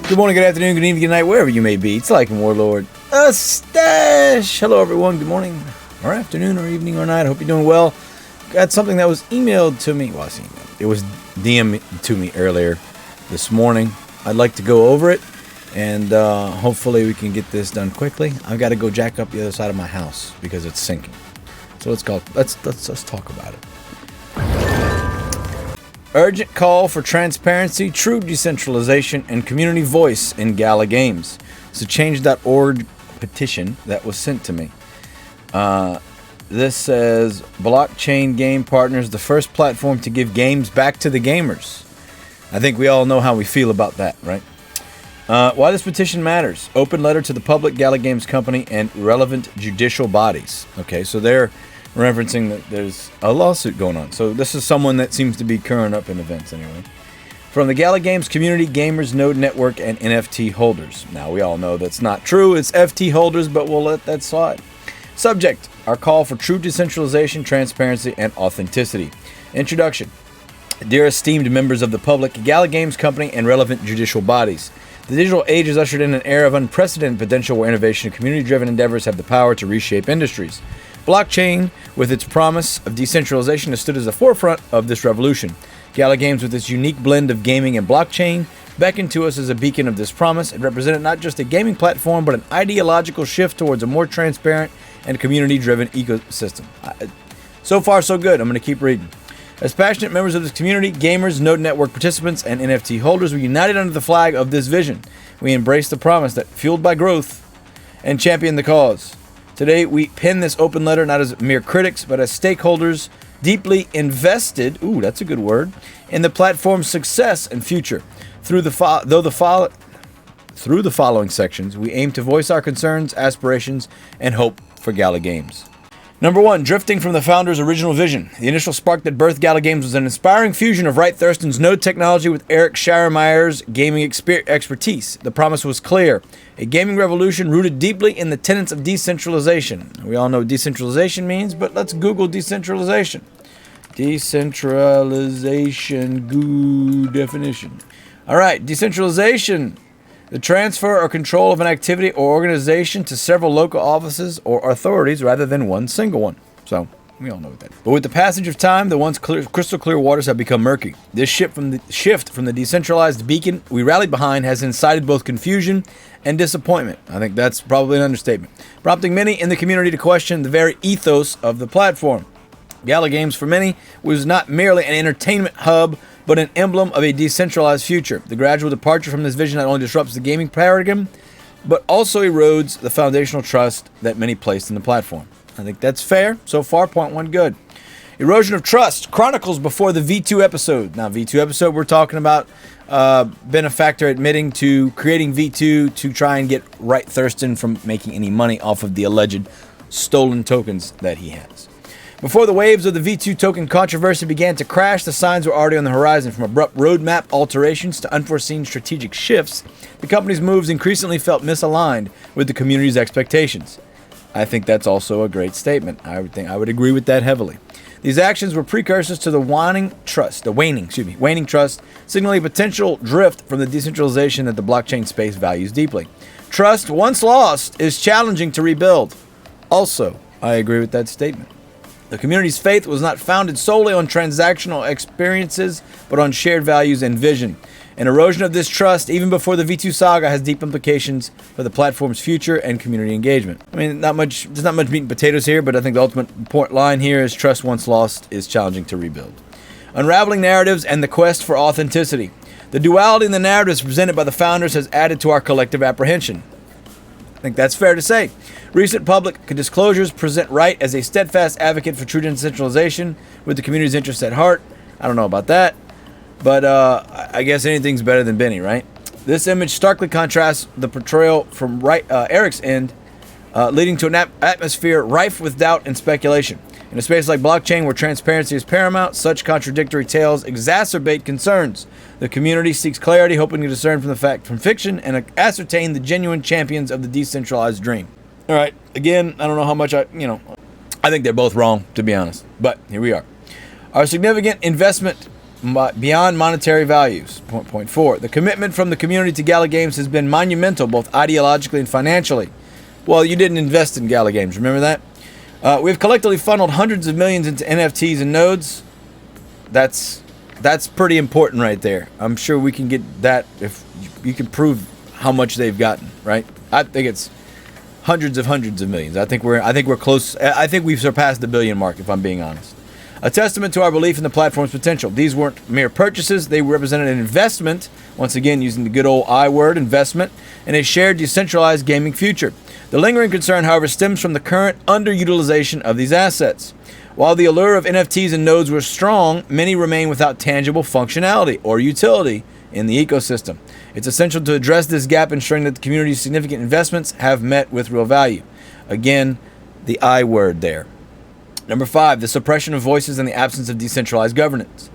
Good morning, good afternoon, good evening, good night, wherever you may be. It's like Warlord Stash. Hello, everyone. Good morning, or afternoon, or evening, or night. I hope you're doing well. Got something that was emailed to me. Well, I see it was DM'd to me earlier this morning. I'd like to go over it, and hopefully we can get this done quickly. I've got to go jack up the other side of my house because it's sinking. So let's talk about it. Urgent call for transparency, true decentralization, and community voice in Gala Games. It's a change.org petition that was sent to me. This says, blockchain game partners, the first platform to give games back to the gamers. I think we all know how we feel about that, right? Why this petition matters. Open letter to the public, Gala Games Company, and relevant judicial bodies. Okay, so they're referencing that there's a lawsuit going on. So this is someone that seems to be current up in events anyway. From the Gala Games community, gamers, node network, and NFT holders. Now, we all know that's not true. It's FT holders, but we'll let that slide. Subject, our call for true decentralization, transparency, and authenticity. Introduction. Dear esteemed members of the public, Gala Games Company, and relevant judicial bodies. The digital age has ushered in an era of unprecedented potential where innovation and community-driven endeavors have the power to reshape industries. Blockchain, with its promise of decentralization, has stood as the forefront of this revolution. Gala Games, with its unique blend of gaming and blockchain, beckoned to us as a beacon of this promise. It represented not just a gaming platform, but an ideological shift towards a more transparent and community-driven ecosystem. So far, so good. I'm going to keep reading. As passionate members of this community, gamers, node network participants, and NFT holders, we united under the flag of this vision. We embrace the promise that fueled by growth and champion the cause. Today, we pen this open letter not as mere critics, but as stakeholders deeply invested, that's a good word, in the platform's success and future. Through the following sections, we aim to voice our concerns, aspirations, and hope for Gala Games. Number 1, drifting from the founder's original vision. The initial spark that birthed Gala Games was an inspiring fusion of Wright Thurston's node technology with Eric Schiermeier's gaming expertise. The promise was clear. A gaming revolution rooted deeply in the tenets of decentralization. We all know what decentralization means, but let's Google decentralization. Decentralization, good definition. All right, decentralization. The transfer or control of an activity or organization to several local offices or authorities rather than one single one. So, we all know that. But with the passage of time, the once crystal clear waters have become murky. This shift from the decentralized beacon we rallied behind has incited both confusion and disappointment. I think that's probably an understatement. Prompting many in the community to question the very ethos of the platform. Gala Games, for many, was not merely an entertainment hub, but an emblem of a decentralized future. The gradual departure from this vision not only disrupts the gaming paradigm, but also erodes the foundational trust that many placed in the platform. I think that's fair. So far, point 1 good. Erosion of trust chronicles before the V2 episode. Now, V2 episode, we're talking about benefactor admitting to creating V2 to try and get Wright Thurston from making any money off of the alleged stolen tokens that he has. Before the waves of the V2 token controversy began to crash, the signs were already on the horizon. From abrupt roadmap alterations to unforeseen strategic shifts, the company's moves increasingly felt misaligned with the community's expectations. I think that's also a great statement. I would agree with that heavily. These actions were precursors to the waning trust, signaling a potential drift from the decentralization that the blockchain space values deeply. Trust, once lost, is challenging to rebuild. Also, I agree with that statement. The community's faith was not founded solely on transactional experiences, but on shared values and vision. An erosion of this trust, even before the V2 saga, has deep implications for the platform's future and community engagement. I mean, there's not much meat and potatoes here, but I think the ultimate point line here is trust once lost is challenging to rebuild. Unraveling narratives and the quest for authenticity. The duality in the narratives presented by the founders has added to our collective apprehension. I think that's fair to say. Recent public disclosures present Wright as a steadfast advocate for true decentralization with the community's interests at heart. I don't know about that, but I guess anything's better than Benny, right? This image starkly contrasts the portrayal from Eric's end, leading to an atmosphere rife with doubt and speculation. In a space like blockchain where transparency is paramount, such contradictory tales exacerbate concerns. The community seeks clarity, hoping to discern from fiction and ascertain the genuine champions of the decentralized dream. All right, again, I don't know how much I think they're both wrong, to be honest, but here we are. Our significant investment beyond monetary values. Point 4. The commitment from the community to Gala Games has been monumental, both ideologically and financially. Well, you didn't invest in Gala Games, remember that? We've collectively funneled hundreds of millions into NFTs and nodes. That's pretty important right there. I'm sure we can get that if you can prove how much they've gotten, right? I think it's hundreds of millions. I think we're close. I think we've surpassed the billion mark, if I'm being honest. A testament to our belief in the platform's potential. These weren't mere purchases. They represented an investment, once again using the good old I word, investment, in a shared decentralized gaming future. The lingering concern, however, stems from the current underutilization of these assets. While the allure of NFTs and nodes were strong, many remain without tangible functionality or utility in the ecosystem. It's essential to address this gap, ensuring that the community's significant investments have met with real value. Again, the I word there. Number 5, the suppression of voices and the absence of decentralized governance.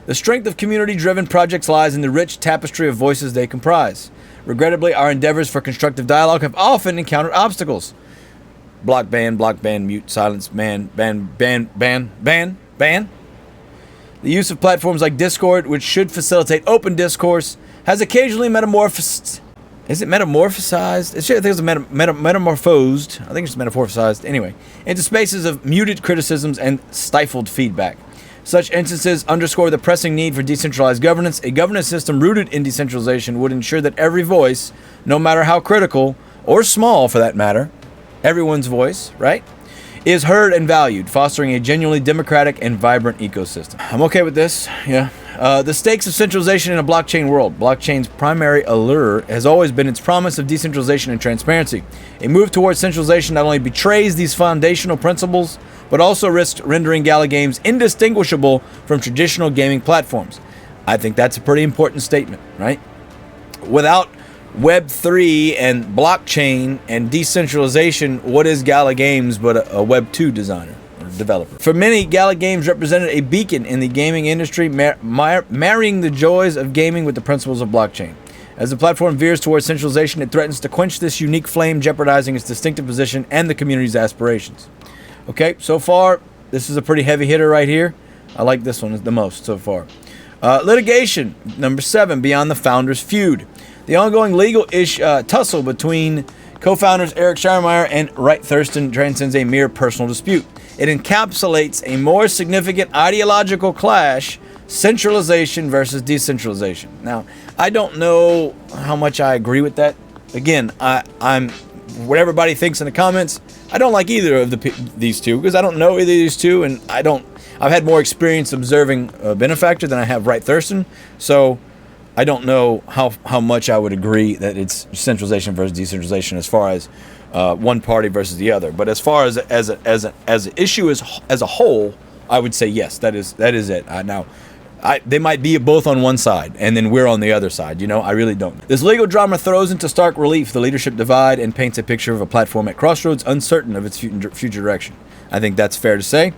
The strength of community-driven projects lies in the rich tapestry of voices they comprise. Regrettably, our endeavors for constructive dialogue have often encountered obstacles. Block, ban, mute, silence, ban. The use of platforms like Discord, which should facilitate open discourse, has occasionally metamorphosed. Is it metamorphosized? I think it's metamorphosed. I think it's metaphoricized. Anyway, into spaces of muted criticisms and stifled feedback. Such instances underscore the pressing need for decentralized governance. A governance system rooted in decentralization would ensure that every voice, no matter how critical or small for that matter, everyone's voice, right, is heard and valued, fostering a genuinely democratic and vibrant ecosystem. I'm okay with this, yeah. The stakes of centralization in a blockchain world. Blockchain's primary allure has always been its promise of decentralization and transparency. A move towards centralization not only betrays these foundational principles, but also risks rendering Gala Games indistinguishable from traditional gaming platforms. I think that's a pretty important statement, right? Without Web3 and blockchain and decentralization, what is Gala Games but a Web 2 designer or developer? For many, Gala Games represented a beacon in the gaming industry, marrying the joys of gaming with the principles of blockchain. As the platform veers towards centralization, it threatens to quench this unique flame, jeopardizing its distinctive position and the community's aspirations. Okay, so far, this is a pretty heavy hitter right here. I like this one the most so far. Litigation, number 7, beyond the founders' feud. The ongoing legal tussle between co-founders Eric Schiermeier and Wright Thurston transcends a mere personal dispute. It encapsulates a more significant ideological clash, centralization versus decentralization. Now, I don't know how much I agree with that. Again, I'm what everybody thinks in the comments. I don't like either of these two because I don't know either of these two, and I've had more experience observing Benefactor than I have Wright Thurston, so I don't know how much I would agree that it's centralization versus decentralization as far as one party versus the other. But as far as an issue as a whole, I would say yes, that is it. They might be both on one side, and then we're on the other side. I really don't. This legal drama throws into stark relief the leadership divide and paints a picture of a platform at crossroads, uncertain of its future direction. I think that's fair to say.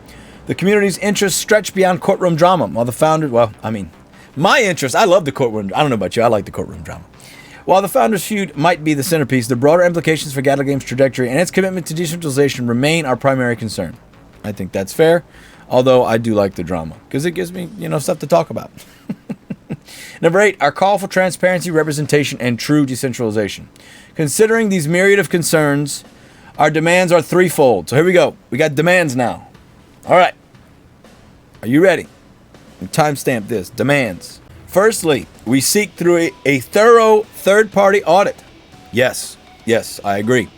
The community's interests stretch beyond courtroom drama, while the founders, my interest, I love the courtroom. I don't know about you, I like the courtroom drama. While the founders' feud might be the centerpiece, the broader implications for Gala Games' trajectory and its commitment to decentralization remain our primary concern. I think that's fair, although I do like the drama, because it gives me, stuff to talk about. Number 8, our call for transparency, representation, and true decentralization. Considering these myriad of concerns, our demands are threefold. So here we go. We got demands now. All right. Are you ready? Timestamp this. Demands. Firstly, we seek through a thorough third-party audit. Yes, I agree.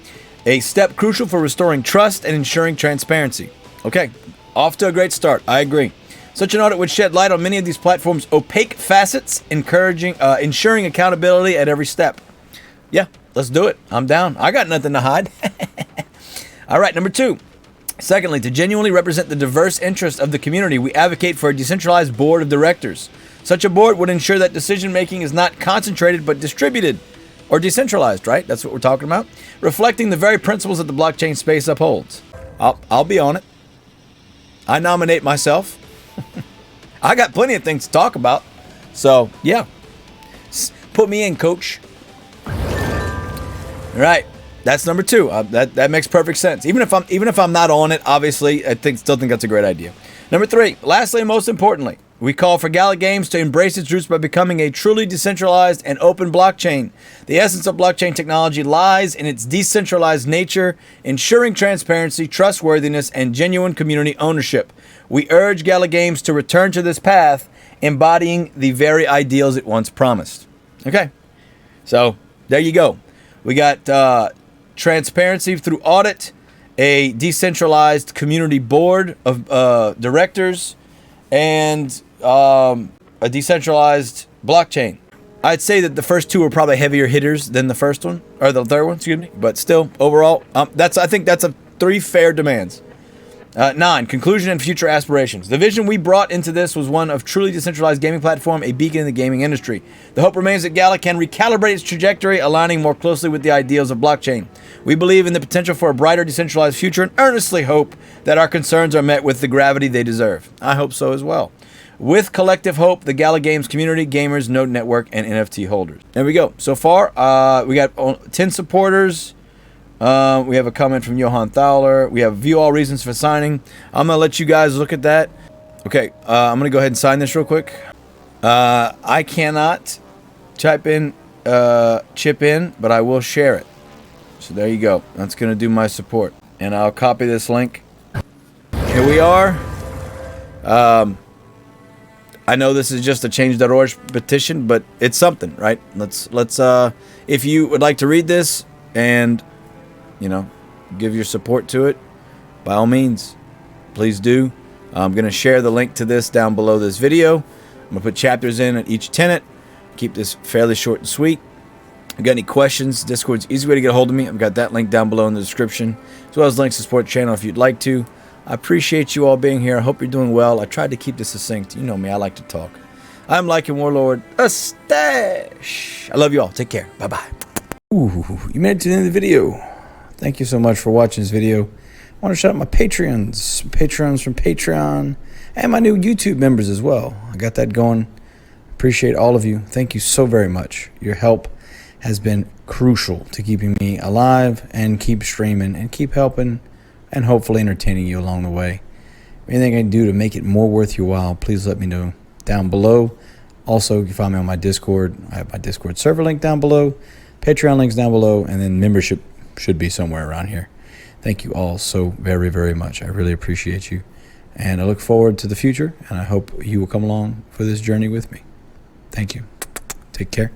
A step crucial for restoring trust and ensuring transparency. Okay, off to a great start. I agree. Such an audit would shed light on many of these platforms' opaque facets, ensuring accountability at every step. Yeah, let's do it. I'm down. I got nothing to hide. All right, number 2. Secondly, to genuinely represent the diverse interests of the community, we advocate for a decentralized board of directors. Such a board would ensure that decision-making is not concentrated but distributed or decentralized, right? That's what we're talking about. Reflecting the very principles that the blockchain space upholds. I'll be on it. I nominate myself. I got plenty of things to talk about. So, yeah. Put me in, coach. All right. That's number 2. That makes perfect sense. Even if I'm not on it, obviously, still think that's a great idea. Number 3, lastly and most importantly, We call for Gala Games to embrace its roots by becoming a truly decentralized and open blockchain. The essence of blockchain technology lies in its decentralized nature, ensuring transparency, trustworthiness, and genuine community ownership. We urge Gala Games to return to this path, embodying the very ideals it once promised. Okay, so there you go. We got transparency through audit, a decentralized community board of directors, and a decentralized blockchain. I'd say that the first two are probably heavier hitters than the first one, or the third one, excuse me. But still, overall, I think that's 3 fair demands. 9, conclusion and future aspirations. The vision we brought into this was one of truly decentralized gaming platform, a beacon in the gaming industry. The hope remains that Gala can recalibrate its trajectory, aligning more closely with the ideals of blockchain. We believe in the potential for a brighter decentralized future and earnestly hope that our concerns are met with the gravity they deserve. I hope so as well. With collective hope, the Gala Games community, gamers, node network, and NFT holders. There we go. So far, we got 10 supporters. We have a comment from Johan Thaler. We have view all reasons for signing. I'm going to let you guys look at that. Okay, I'm going to go ahead and sign this real quick. I cannot chip in, but I will share it. So there you go. That's going to do my support. And I'll copy this link. Here we are. I know this is just a change.org petition, but it's something, right? Let's if you would like to read this and, you know, give your support to it, by all means, please do. I'm going to share the link to this down below this video. I'm going to put chapters in at each tenant. Keep this fairly short and sweet. If you got any questions, Discord's the easy way to get a hold of me. I've got that link down below in the description, as well as links to support the channel if you'd like to. I appreciate you all being here. I hope you're doing well. I tried to keep this succinct. You know me, I like to talk. I'm Lycan Warlord, a stash. I love you all. Take care. Bye-bye. Ooh, you made it to the end of the video. Thank you so much for watching this video. I want to shout out my Patreons from Patreon, and my new YouTube members as well. I got that going. Appreciate all of you. Thank you so very much. Your help has been crucial to keeping me alive and keep streaming and keep helping and hopefully entertaining you along the way. Anything I can do to make it more worth your while, please let me know down below. Also, you can find me on my Discord. I have my Discord server link down below, Patreon links down below, and then membership should be somewhere around here. Thank you all so very, very much. I really appreciate you. And I look forward to the future, and I hope you will come along for this journey with me. Thank you. Take care.